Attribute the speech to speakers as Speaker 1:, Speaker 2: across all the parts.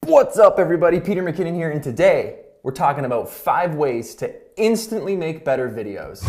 Speaker 1: What's up everybody, Peter McKinnon here, and today we're talking about 5 ways to instantly make better videos.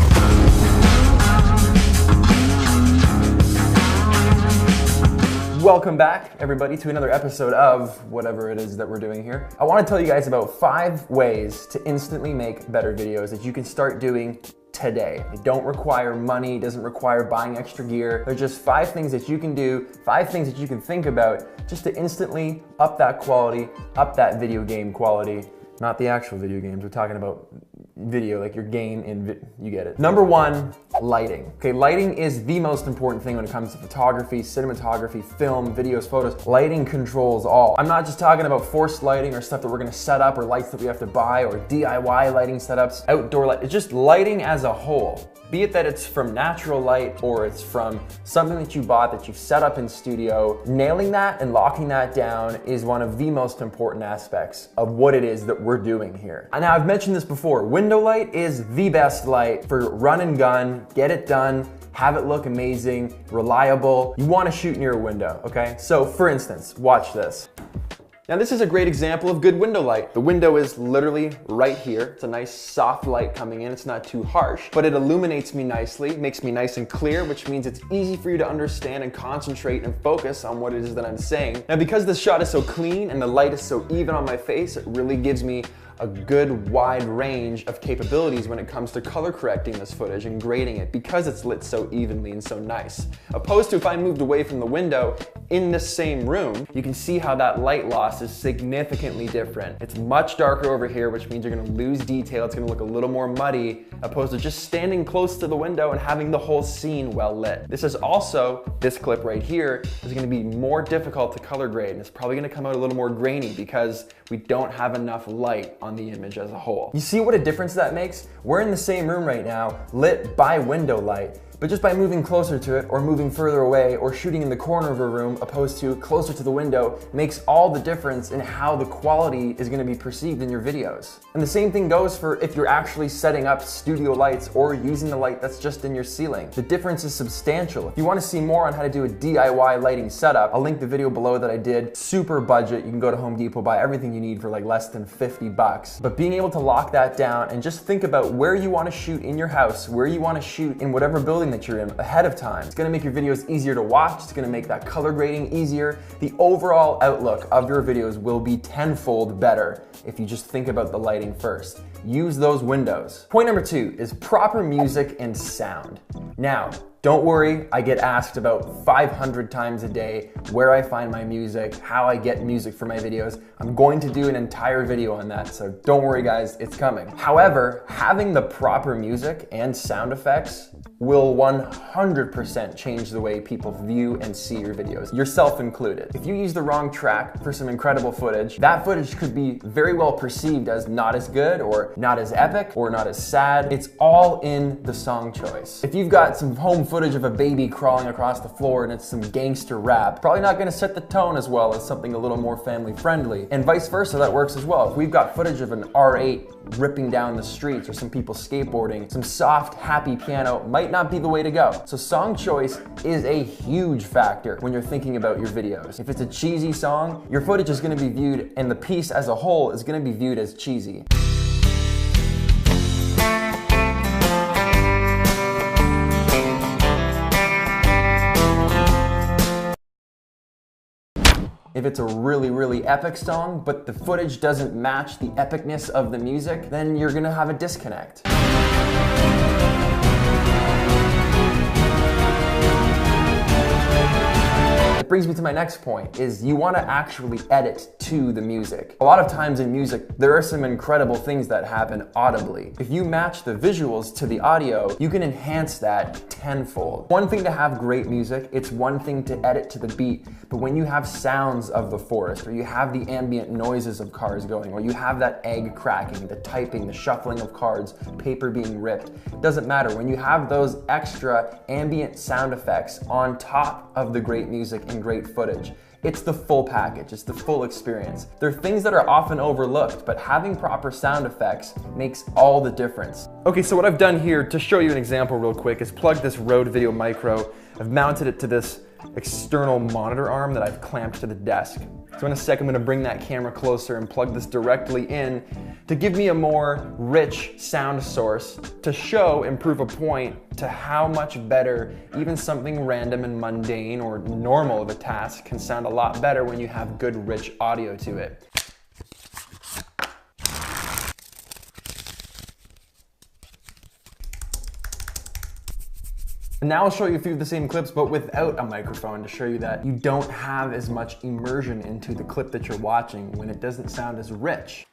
Speaker 1: Welcome back everybody to another episode of whatever it is that we're doing here. I want to tell you guys about 5 ways to instantly make better videos that you can start doing today. They don't require money, doesn't require buying extra gear. They're just 5 things that you can do, 5 things that you can think about just to instantly up that quality, up that video game quality. Not the actual video games, we're talking about video, like your game in you get it. Number 1, lighting. Okay, lighting is the most important thing when it comes to photography, cinematography, film, videos, photos. Lighting controls all. I'm not just talking about forced lighting or stuff that we're gonna set up or lights that we have to buy or DIY lighting setups, outdoor light. It's just lighting as a whole. Be it that it's from natural light or it's from something that you bought that you've set up in studio, nailing that and locking that down is one of the most important aspects of what it is that we're doing here. Now, I've mentioned this before, window light is the best light for run and gun, get it done, have it look amazing, reliable. You wanna shoot near a window, okay? So for instance, watch this. Now this is a great example of good window light. The window is literally right here. It's a nice soft light coming in. It's not too harsh, but it illuminates me nicely, makes me nice and clear, which means it's easy for you to understand and concentrate and focus on what it is that I'm saying. Now because this shot is so clean and the light is so even on my face, it really gives me a good wide range of capabilities when it comes to color correcting this footage and grading it because it's lit so evenly and so nice. Opposed to if I moved away from the window in the same room, you can see how that light loss is significantly different. It's much darker over here, which means you're gonna lose detail. It's gonna look a little more muddy, opposed to just standing close to the window and having the whole scene well lit. This is also, this clip right here, is gonna be more difficult to color grade, and it's probably gonna come out a little more grainy because we don't have enough light on the image as a whole. You see what a difference that makes? We're in the same room right now, lit by window light, but just by moving closer to it or moving further away or shooting in the corner of a room opposed to closer to the window makes all the difference in how the quality is gonna be perceived in your videos. And the same thing goes for if you're actually setting up studio lights or using the light that's just in your ceiling. The difference is substantial. If you wanna see more on how to do a DIY lighting setup, I'll link the video below that I did. Super budget. You can go to Home Depot, buy everything you need for like less than 50 bucks. But being able to lock that down and just think about where you wanna shoot in your house, where you wanna shoot in whatever building that you're in ahead of time. It's gonna make your videos easier to watch. It's gonna make that color grading easier. The overall outlook of your videos will be tenfold better if you just think about the lighting first. Use those windows. Point number 2 is proper music and sound. Now, don't worry, I get asked about 500 times a day where I find my music, how I get music for my videos. I'm going to do an entire video on that, so don't worry guys, it's coming. However, having the proper music and sound effects will 100% change the way people view and see your videos, yourself included. If you use the wrong track for some incredible footage, that footage could be very well perceived as not as good or not as epic or not as sad. It's all in the song choice. If you've got some home footage of a baby crawling across the floor and it's some gangster rap, probably not gonna set the tone as well as something a little more family friendly. And vice versa, that works as well. If we've got footage of an R8 ripping down the streets or some people skateboarding, some soft, happy piano might not be the way to go. So song choice is a huge factor when you're thinking about your videos. If it's a cheesy song, your footage is gonna be viewed, and the piece as a whole is gonna be viewed as cheesy. If it's a really, really epic song, but the footage doesn't match the epicness of the music, then you're gonna have a disconnect. That brings me to my next point, is you wanna actually edit to the music. A lot of times in music, there are some incredible things that happen audibly. If you match the visuals to the audio, you can enhance that tenfold. One thing to have great music, it's one thing to edit to the beat, but when you have sounds of the forest, or you have the ambient noises of cars going, or you have that egg cracking, the typing, the shuffling of cards, paper being ripped, it doesn't matter. When you have those extra ambient sound effects on top of the great music and great footage, it's the full package, it's the full experience. There are things that are often overlooked, but having proper sound effects makes all the difference. Okay, so what I've done here to show you an example real quick is plug this Rode Video Micro. I've mounted it to this external monitor arm that I've clamped to the desk. So in a second, I'm gonna bring that camera closer and plug this directly in to give me a more rich sound source to show and prove a point to how much better even something random and mundane or normal of a task can sound a lot better when you have good, rich audio to it. And now I'll show you a few of the same clips, but without a microphone, to show you that you don't have as much immersion into the clip that you're watching when it doesn't sound as rich.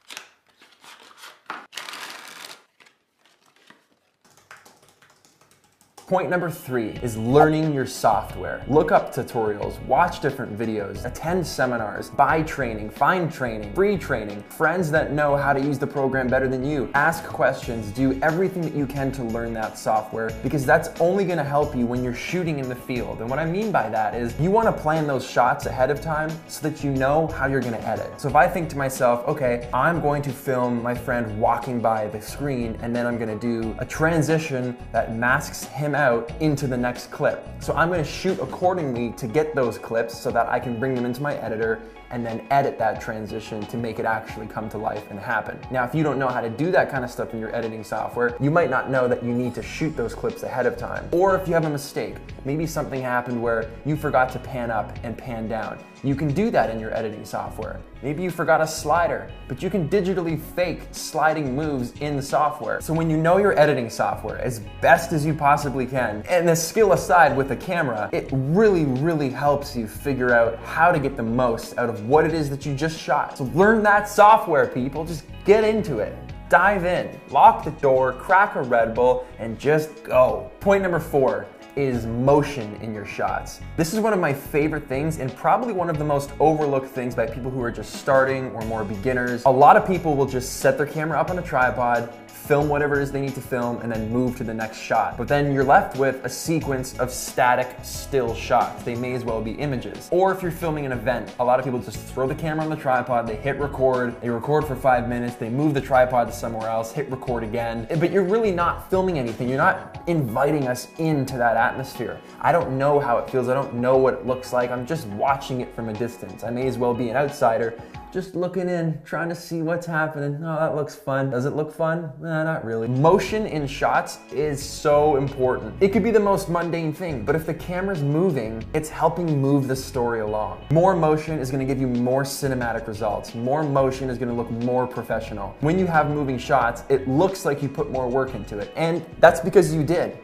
Speaker 1: Point number 3 is learning your software. Look up tutorials, watch different videos, attend seminars, buy training, find training, free training, friends that know how to use the program better than you. Ask questions, do everything that you can to learn that software, because that's only gonna help you when you're shooting in the field. And what I mean by that is you wanna plan those shots ahead of time so that you know how you're gonna edit. So if I think to myself, okay, I'm going to film my friend walking by the screen and then I'm gonna do a transition that masks him out into the next clip. So I'm gonna shoot accordingly to get those clips so that I can bring them into my editor and then edit that transition to make it actually come to life and happen. Now, if you don't know how to do that kind of stuff in your editing software, you might not know that you need to shoot those clips ahead of time. Or if you have a mistake, maybe something happened where you forgot to pan up and pan down. You can do that in your editing software. Maybe you forgot a slider, but you can digitally fake sliding moves in the software. So when you know your editing software as best as you possibly can, and the skill aside with the camera, it really, really helps you figure out how to get the most out of what it is that you just shot. So learn that software, people. Just get into it. Dive in, lock the door, crack a Red Bull, and just go. Point number 4 is motion in your shots. This is one of my favorite things and probably one of the most overlooked things by people who are just starting or more beginners. A lot of people will just set their camera up on a tripod, film whatever it is they need to film, and then move to the next shot. But then you're left with a sequence of static, still shots. They may as well be images. Or if you're filming an event, a lot of people just throw the camera on the tripod, they hit record, they record for 5 minutes, they move the tripod to somewhere else, hit record again. But you're really not filming anything. You're not inviting us into that atmosphere. I don't know how it feels. I don't know what it looks like. I'm just watching it from a distance. I may as well be an outsider, just looking in, trying to see what's happening. Oh, that looks fun. Does it look fun? Nah, not really. Motion in shots is so important. It could be the most mundane thing, but if the camera's moving, it's helping move the story along. More motion is gonna give you more cinematic results. More motion is gonna look more professional. When you have moving shots, it looks like you put more work into it. And that's because you did.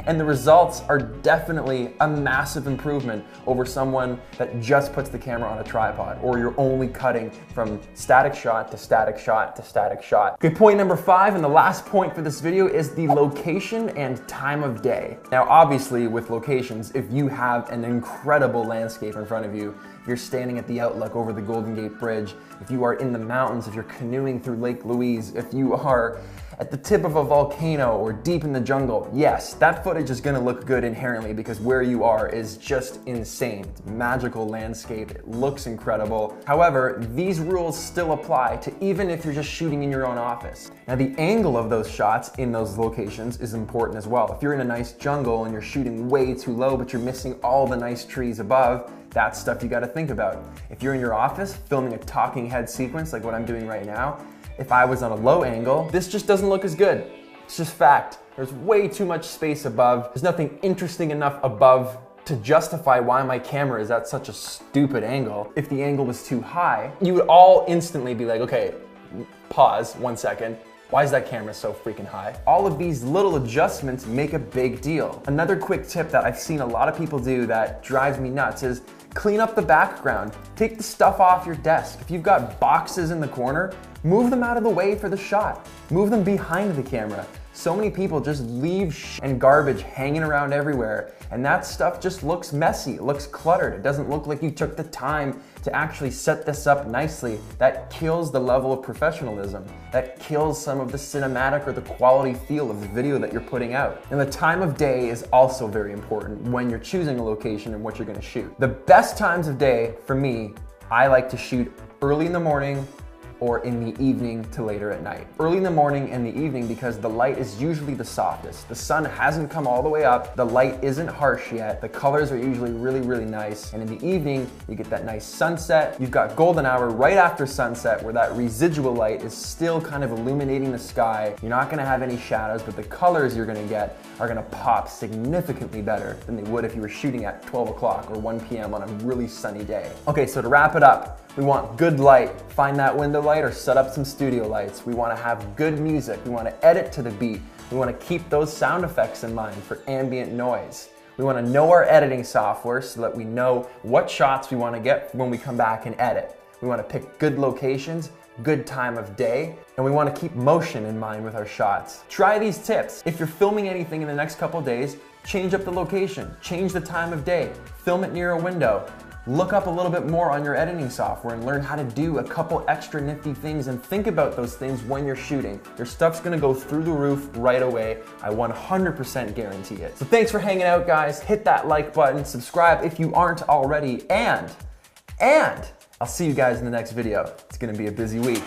Speaker 1: And the results are definitely a massive improvement over someone that just puts the camera on a tripod, or you're only cutting from static shot to static shot to static shot. Okay, point number 5, and the last point for this video, is the location and time of day. Now, obviously with locations, if you have an incredible landscape in front of you, if you're standing at the outlook over the Golden Gate Bridge, if you are in the mountains, if you're canoeing through Lake Louise, if you are at the tip of a volcano or deep in the jungle, yes, that footage is gonna look good inherently because where you are is just insane. It's a magical landscape, it looks incredible. However, these rules still apply to even if you're just shooting in your own office. Now, the angle of those shots in those locations is important as well. If you're in a nice jungle and you're shooting way too low, but you're missing all the nice trees above, that's stuff you gotta think about. If you're in your office filming a talking head sequence like what I'm doing right now, if I was on a low angle, this just doesn't look as good. It's just fact. There's way too much space above. There's nothing interesting enough above to justify why my camera is at such a stupid angle. If the angle was too high, you would all instantly be like, okay, pause 1 second. Why is that camera so freaking high? All of these little adjustments make a big deal. Another quick tip that I've seen a lot of people do that drives me nuts is clean up the background. Take the stuff off your desk. If you've got boxes in the corner, move them out of the way for the shot. Move them behind the camera. So many people just leave and garbage hanging around everywhere, and that stuff just looks messy, it looks cluttered. It doesn't look like you took the time to actually set this up nicely. That kills the level of professionalism. That kills some of the cinematic or the quality feel of the video that you're putting out. And the time of day is also very important when you're choosing a location and what you're gonna shoot. The best times of day for me, I like to shoot early in the morning or in the evening to later at night. Early in the morning and the evening because the light is usually the softest. The sun hasn't come all the way up, the light isn't harsh yet, the colors are usually really, really nice, and in the evening, you get that nice sunset. You've got golden hour right after sunset where that residual light is still kind of illuminating the sky. You're not gonna have any shadows, but the colors you're gonna get are gonna pop significantly better than they would if you were shooting at 12 o'clock or 1 p.m. on a really sunny day. Okay, so to wrap it up, we want good light. Find that window light or set up some studio lights. We wanna have good music. We wanna edit to the beat. We wanna keep those sound effects in mind for ambient noise. We wanna know our editing software so that we know what shots we wanna get when we come back and edit. We wanna pick good locations, good time of day, and we wanna keep motion in mind with our shots. Try these tips. If you're filming anything in the next couple of days, change up the location, change the time of day, film it near a window. Look up a little bit more on your editing software and learn how to do a couple extra nifty things and think about those things when you're shooting. Your stuff's gonna go through the roof right away. I 100% guarantee it. So thanks for hanging out, guys. Hit that like button, subscribe if you aren't already, and I'll see you guys in the next video. It's gonna be a busy week.